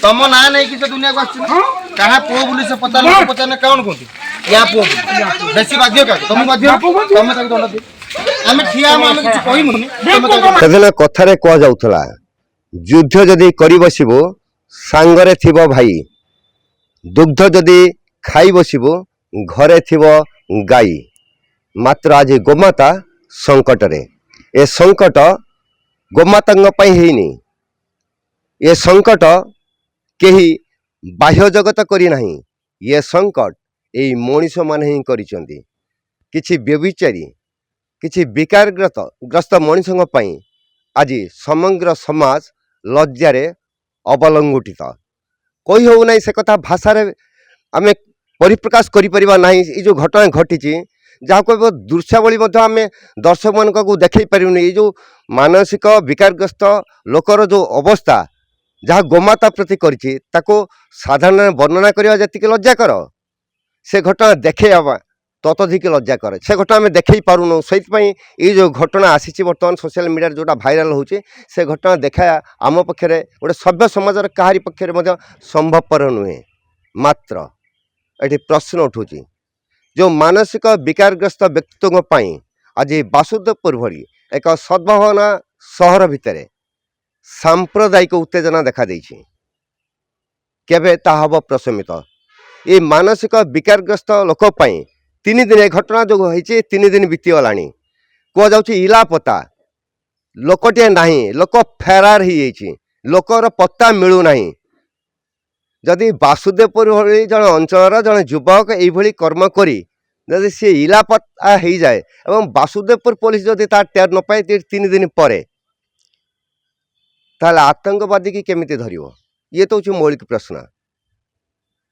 तुम ना नहीं कि दुनिया को आछी कहा पुओ बोली से पचार कौन कहते या पुओ बेसी बाध्य का तुम बाध्य तुम ताको दंड दे आमे ठिया आमे किछ कहिमुनी सेदिन कथारे कह जाउथला युद्ध जदि करि बसिबो सांगरे थिबो भाई दुग्ध जदि खाई बसिबो घरे थिबो गाई मात्र आज गोमाता संकट रे ए संकट गोमातांग पई हेनी ए संकट केही बाह्य जगत करी नहीं ये संकट ए मनीष माने ही करिसेंती किछि व्यभिचारी किछि विकारग्रस्त मनीषों पई आज समग्र समाज लज्जारे अवलंघुटित कही हो ना से कथा भाषा आम परिप्रकाश करिपरिबा नाही ये जो घटना घटी जहाँ को दृश्यावली आम दर्शक मान को देखई पारूनी ये जो मानसिक विकारग्रस्त लोकर जो अवस्था जहाँ गोमाता प्रति करिछि ताको साधारण वर्णना करवा जतिक लज्जाकर से घटना देखे ततधिक लज्जाकर से घटना आम देखई पारुनु से जो घटना आसी बर्तमान सोशल मीडिया जोटा भाइराल होची से घटना देखा आम पक्षे गोटे सभ्य समाजर कहारी पक्षे संभवपर नुहे मात्र ये प्रश्न उठूँ जो मानसिक विकारग्रस्त व्यक्तित्व आज बासुदेवपुर भली एक सद्भावना सहर भितर सांप्रदायिक उत्तेजना देखा देछि केबे ता हब प्रशमित ये मानसिक विकारग्रस्त लोक पई 3 दिन घटना जो होइछि 3 दिन बीतीगलानी कह जाउछि इलापता लोकटे नाही लोक फेरार ही जाइछि लोकर पत्ता मिलू नाही जदि बासुदेवपुर भली जन अंचल जन युवक यही कर्म करी जदि सी इलापता हो जाए और बासुदेवपुर पुलिस जदि तार टेर न पाए 3 दिन पर ताहले आतंकवादी की केमिति धरिवो ये तो मौलिक प्रश्न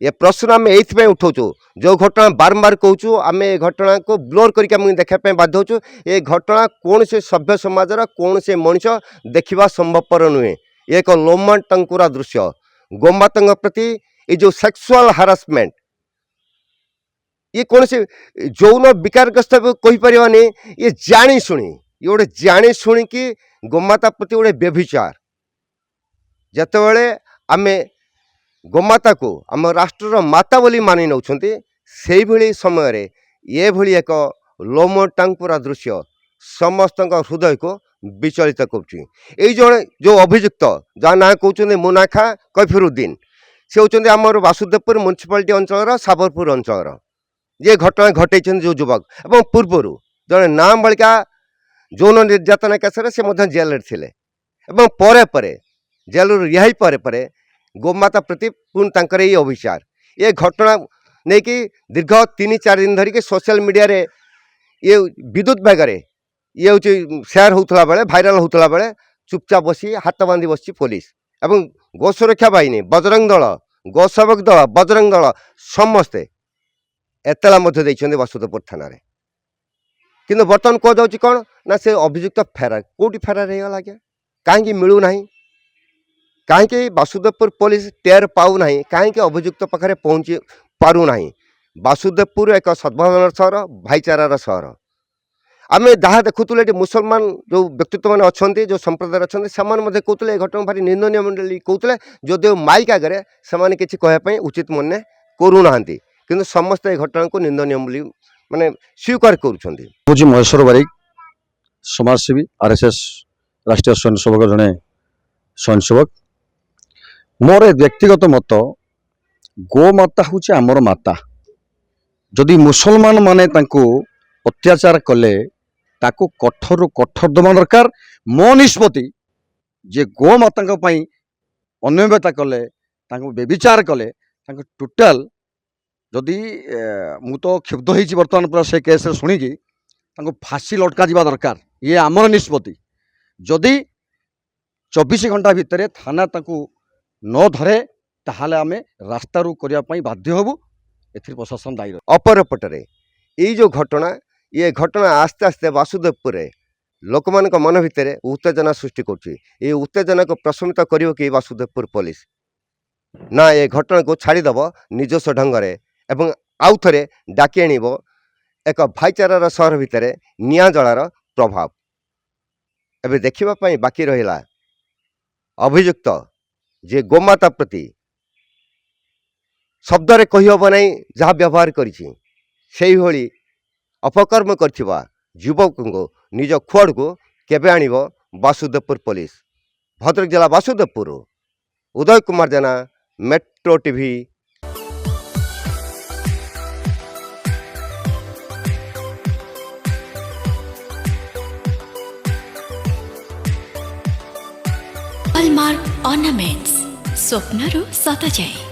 ये प्रश्न आम ये उठाऊँ जो घटना बारंबार कहूँ आम ए घटना को ब्लोर करके देखापी बाध्य होचु ये घटना कौन से सभ्य समाजर कौन से मनीष देखा संभवपर नुहे एक लोम टंकुरा दृश्य गोमाता प्रति ये जो सेक्सुअल हारासमेंट ये कौन से यौन विकारग्रस्त कहीपरि ये जानी शुणी ये गोटे जानी शुणिकी गोमाता प्रति गोटे व्यभिचार जितेबाला आम गोमाता को आम राष्ट्र माता बोली मानि नौछंती सेही भली समय रे ये भली एक लोम टांकुरा दृश्य समस्त हृदय को विचलित करुच्ची जो अभियुक्त जहाँ ना कहते मुना खां कैफिरुद्दीन से होती आमर बासुदेवपुर म्युनिसिपालिटी अंचल साबरपुर अंचल ये घटना घटे जो युवक एवं पूर्वर जड़े नाम बालिका यौन निर्यातना केस से जेल थे परे जेल रिहाई परे गोमाता प्रति पुणी तंकर ये अभिचार ये घटना नहीं कि दीर्घ 3-4 दिन धरिकी सोशल मीडिया रे ये विद्युत बेगर ये हूँ सेयार होता बेले भाइराल होता बेले चुपचाप बसी हाथ बांधि बस पुलिस एवं गो सुरक्षा बाहिनी बजरंग दल गोसेवक दल बजरंग दल समस्ते एतला बासुदेवपुर थाना किंतु बर्तमान कह जाऊँ कौन ना से अभियुक्त फेरार कौटी फेरार होगा आज्ञा कहीं मिलूना कहीं बासुदेवपुर पुलिस टेर पाऊ ना कहीं अभियुक्त पाखे पहुँची पारूना बासुदेवपुर एक सद्भावनार सहर भाईचारार सहर आम जहाँ देखुले मुसलमान जो व्यक्तित्व मैंने अच्छा जो संप्रदाय अच्छा से कहते घटना भारी निंदनीय मंडली कहते जदिव माइक आगे से किसी कहवाई उचित मन करूना किंतु समस्त ए घटना को निंदनीय बोली माने स्वीकार करुँच महेश्वर बारिक समाजसेवी आरएसएस राष्ट्रीय स्वयंसेवक जड़े स्वयंसेवक मोर व्यक्तिगत मत गोमाता हूँ आमर माता जदि मुसलमान माने अत्याचार कले ताको कठोर कठोर दमा दरकार मो निष्पत्ति जे गोमाता अनियमितता कले व्यभिचार कले टोटाल जदि मु तो क्षुब्ध होती बर्तमान पूरा से केस शुणिकी फांसी लटका जा दरकार ये आमर निष्पत्ति जदि 24 घंटा भितर थाना न धरे ताहले आमे रास्ता रू करने बाध्य हबू ए प्रशासन दायी अपरपटे ये जो घटना ये घटना आस्ते आस्ते बासुदेवपुर लोक मान मन भितर उत्तेजना सृष्टि कर उत्तेजना को प्रशमित कर कि बासुदेवपुर पुलिस ना ये घटना को छाड़ीदेव निजस्व ढंग एवं आउ थे डाकी आनिब एक भाईचारार सहर भितर निया जलार प्रभाव एवं देखापी बाकी रहा अभियुक्त जे गोमाता प्रति ଶବ୍ଦରେ କହିହେବ ନାହିଁ ଯାହା ବ୍ୟବହାର କରିଛି ସେଇଭଳି ଅପକର୍ମ କରିଥିବା ଯୁବକଙ୍କୁ ନିଜ ଖୁଆଡ଼କୁ କେବେ ଆଣିବ ବାସୁଦେବପୁର ପୋଲିସ। ଭଦ୍ରକ ଜିଲ୍ଲା Basudevpur Uday Kumar Jena, metro TV. Hallmark ornaments स्वप्नरू सत जाए।